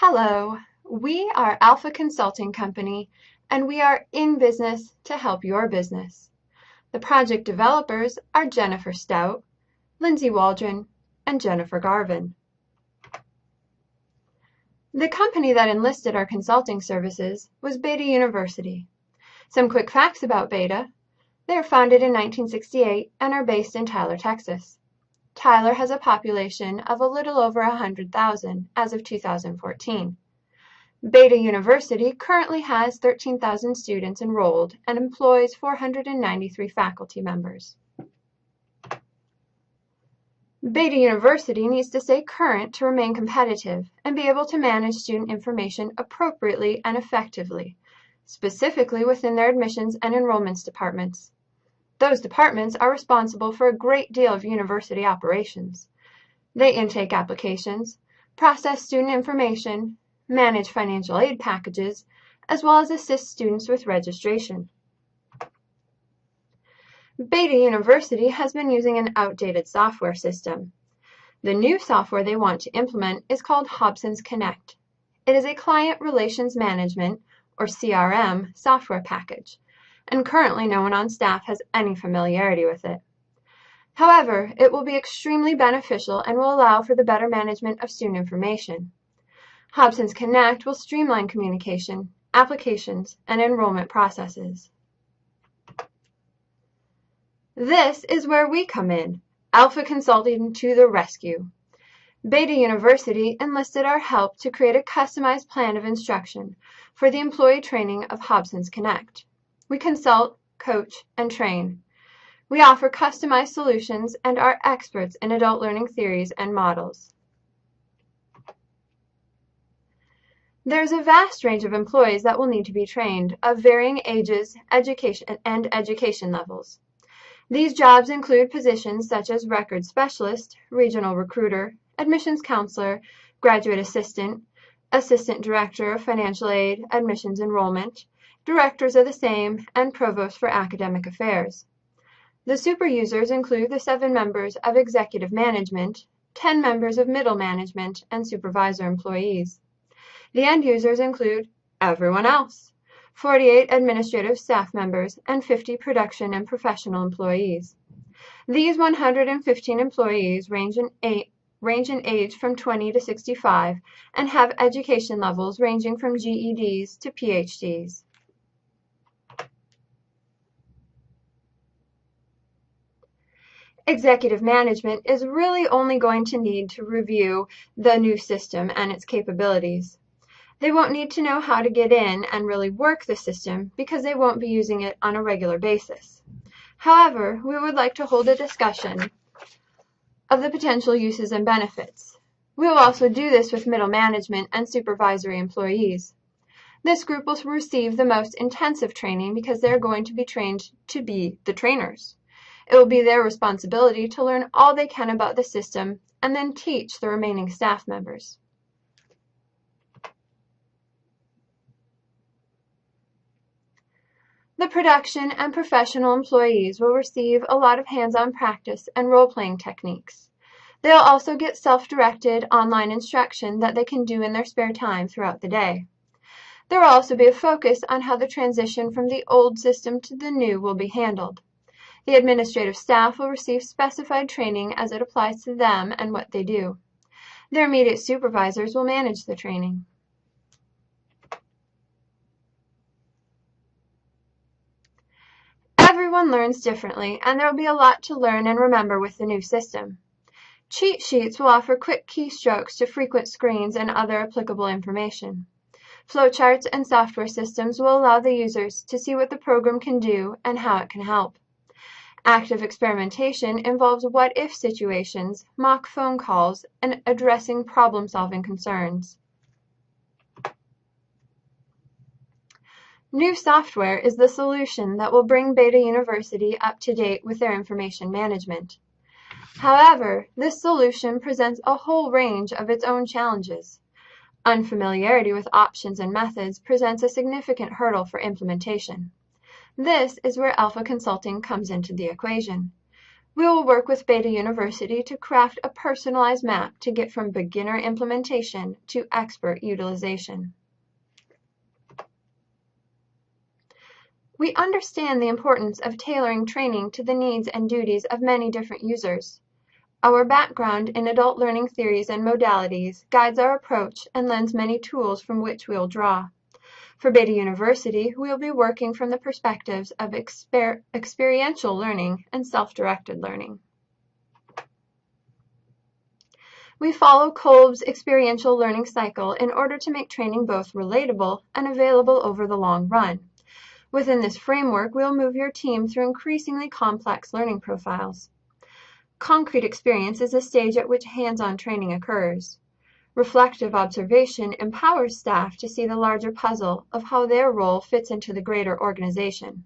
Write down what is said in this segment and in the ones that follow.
Hello, we are Alpha Consulting Company, and we are in business to help your business. The project developers are Jennifer Stout, Lindsay Waldron, and Jennifer Garvin. The company that enlisted our consulting services was Beta University. Some quick facts about Beta. They were founded in 1968 and are based in Tyler, Texas. Tyler has a population of a little over 100,000 as of 2014. Beta University currently has 13,000 students enrolled and employs 493 faculty members. Beta University needs to stay current to remain competitive and be able to manage student information appropriately and effectively, specifically within their admissions and enrollments departments. Those departments are responsible for a great deal of university operations. They intake applications, process student information, manage financial aid packages, as well as assist students with registration. Beta University has been using an outdated software system. The new software they want to implement is called Hobson's Connect. It is a client relations management, or CRM, software package, and currently no one on staff has any familiarity with it. However, it will be extremely beneficial and will allow for the better management of student information. Hobson's Connect will streamline communication, applications, and enrollment processes. This is where we come in, Alpha Consulting to the rescue. Beta University enlisted our help to create a customized plan of instruction for the employee training of Hobson's Connect. We consult, coach, and train. We offer customized solutions and are experts in adult learning theories and models. There is a vast range of employees that will need to be trained of varying ages, education levels. These jobs include positions such as record specialist, regional recruiter, admissions counselor, graduate assistant, assistant director of financial aid, admissions enrollment, directors of the same, and provost for academic affairs. The super users include the 7 members of executive management, 10 members of middle management, and supervisor employees. The end users include everyone else, 48 administrative staff members, and 50 production and professional employees. These 115 employees range in age from 20 to 65 and have education levels ranging from GEDs to PhDs. Executive management is really only going to need to review the new system and its capabilities. They won't need to know how to get in and really work the system because they won't be using it on a regular basis. However, we would like to hold a discussion of the potential uses and benefits. We will also do this with middle management and supervisory employees. This group will receive the most intensive training because they are going to be trained to be the trainers. It will be their responsibility to learn all they can about the system and then teach the remaining staff members. The production and professional employees will receive a lot of hands-on practice and role-playing techniques. They'll also get self-directed online instruction that they can do in their spare time throughout the day. There will also be a focus on how the transition from the old system to the new will be handled. The administrative staff will receive specified training as it applies to them and what they do. Their immediate supervisors will manage the training. Everyone learns differently, and there will be a lot to learn and remember with the new system. Cheat sheets will offer quick keystrokes to frequent screens and other applicable information. Flowcharts and software systems will allow the users to see what the program can do and how it can help. Active experimentation involves what-if situations, mock phone calls, and addressing problem-solving concerns. New software is the solution that will bring Beta University up to date with their information management. However, this solution presents a whole range of its own challenges. Unfamiliarity with options and methods presents a significant hurdle for implementation. This is where Alpha Consulting comes into the equation. We will work with Beta University to craft a personalized map to get from beginner implementation to expert utilization. We understand the importance of tailoring training to the needs and duties of many different users. Our background in adult learning theories and modalities guides our approach and lends many tools from which we will draw. For Beta University, we will be working from the perspectives of experiential learning and self-directed learning. We follow Kolb's experiential learning cycle in order to make training both relatable and available over the long run. Within this framework, we will move your team through increasingly complex learning profiles. Concrete experience is the stage at which hands-on training occurs. Reflective observation empowers staff to see the larger puzzle of how their role fits into the greater organization.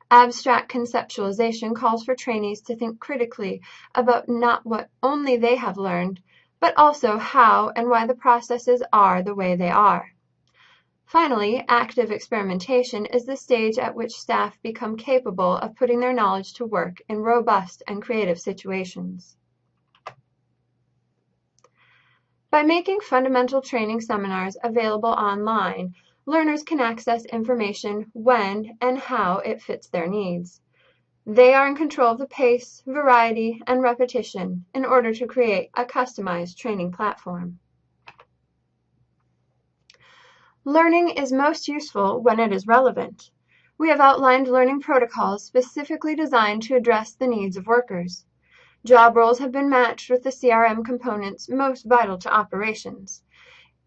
Abstract conceptualization calls for trainees to think critically about not what only they have learned, but also how and why the processes are the way they are. Finally, active experimentation is the stage at which staff become capable of putting their knowledge to work in robust and creative situations. By making fundamental training seminars available online, learners can access information when and how it fits their needs. They are in control of the pace, variety, and repetition in order to create a customized training platform. Learning is most useful when it is relevant. We have outlined learning protocols specifically designed to address the needs of workers. Job roles have been matched with the CRM components most vital to operations.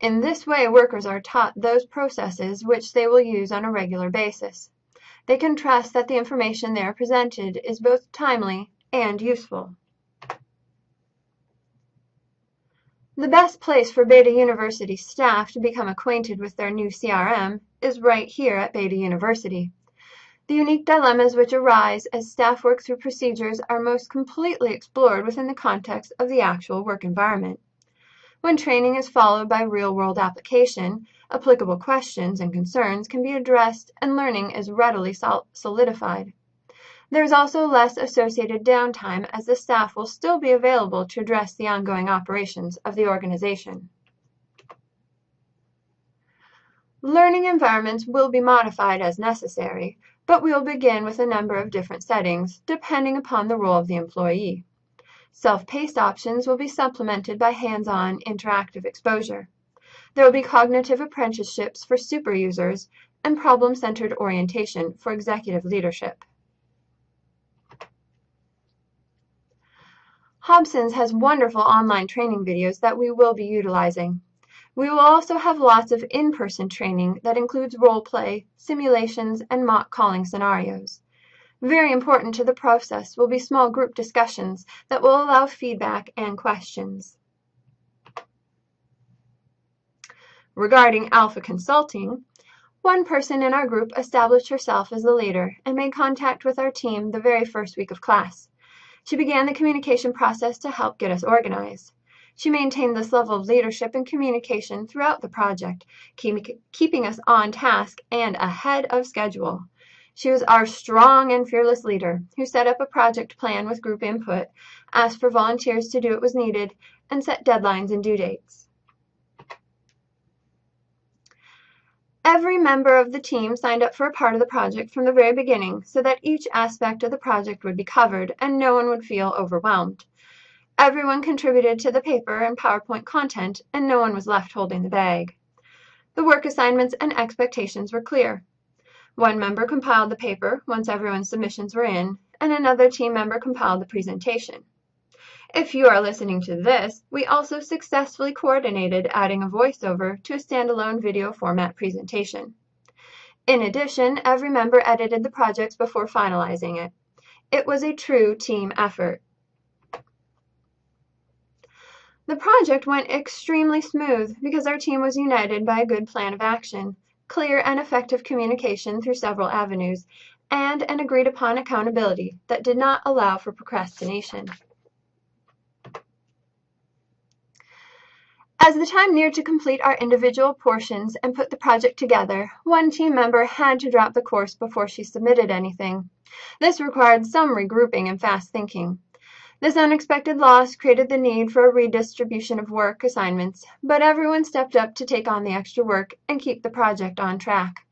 In this way, workers are taught those processes which they will use on a regular basis. They can trust that the information they are presented is both timely and useful. The best place for Beta University staff to become acquainted with their new CRM is right here at Beta University. The unique dilemmas which arise as staff work through procedures are most completely explored within the context of the actual work environment. When training is followed by real-world application, applicable questions and concerns can be addressed and learning is readily solidified. There is also less associated downtime as the staff will still be available to address the ongoing operations of the organization. Learning environments will be modified as necessary, but we will begin with a number of different settings, depending upon the role of the employee. Self-paced options will be supplemented by hands-on interactive exposure. There will be cognitive apprenticeships for super users and problem-centered orientation for executive leadership. Hobson's has wonderful online training videos that we will be utilizing. We will also have lots of in-person training that includes role play, simulations, and mock calling scenarios. Very important to the process will be small group discussions that will allow feedback and questions. Regarding Alpha Consulting, one person in our group established herself as the leader and made contact with our team the very first week of class. She began the communication process to help get us organized. She maintained this level of leadership and communication throughout the project, keeping us on task and ahead of schedule. She was our strong and fearless leader who set up a project plan with group input, asked for volunteers to do what was needed, and set deadlines and due dates. Every member of the team signed up for a part of the project from the very beginning so that each aspect of the project would be covered and no one would feel overwhelmed. Everyone contributed to the paper and PowerPoint content, and no one was left holding the bag. The work assignments and expectations were clear. One member compiled the paper once everyone's submissions were in, and another team member compiled the presentation. If you are listening to this, we also successfully coordinated adding a voiceover to a standalone video format presentation. In addition, every member edited the projects before finalizing it. It was a true team effort. The project went extremely smooth because our team was united by a good plan of action, clear and effective communication through several avenues, and an agreed-upon accountability that did not allow for procrastination. As the time neared to complete our individual portions and put the project together, one team member had to drop the course before she submitted anything. This required some regrouping and fast thinking. This unexpected loss created the need for a redistribution of work assignments, but everyone stepped up to take on the extra work and keep the project on track.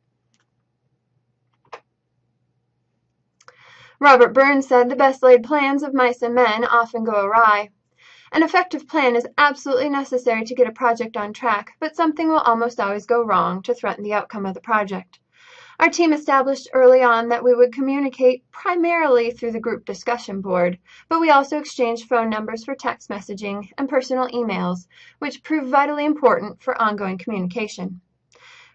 Robert Burns said, "The best laid plans of mice and men often go awry." An effective plan is absolutely necessary to get a project on track, but something will almost always go wrong to threaten the outcome of the project. Our team established early on that we would communicate primarily through the group discussion board, but we also exchanged phone numbers for text messaging and personal emails, which proved vitally important for ongoing communication.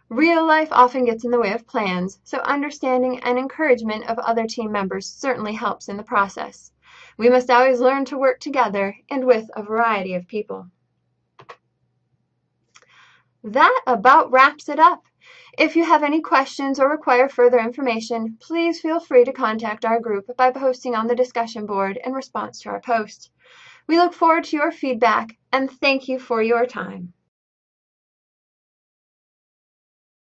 Real life often gets in the way of plans, so understanding and encouragement of other team members certainly helps in the process. We must always learn to work together and with a variety of people. That about wraps it up. If you have any questions or require further information, please feel free to contact our group by posting on the discussion board in response to our post. We look forward to your feedback and thank you for your time.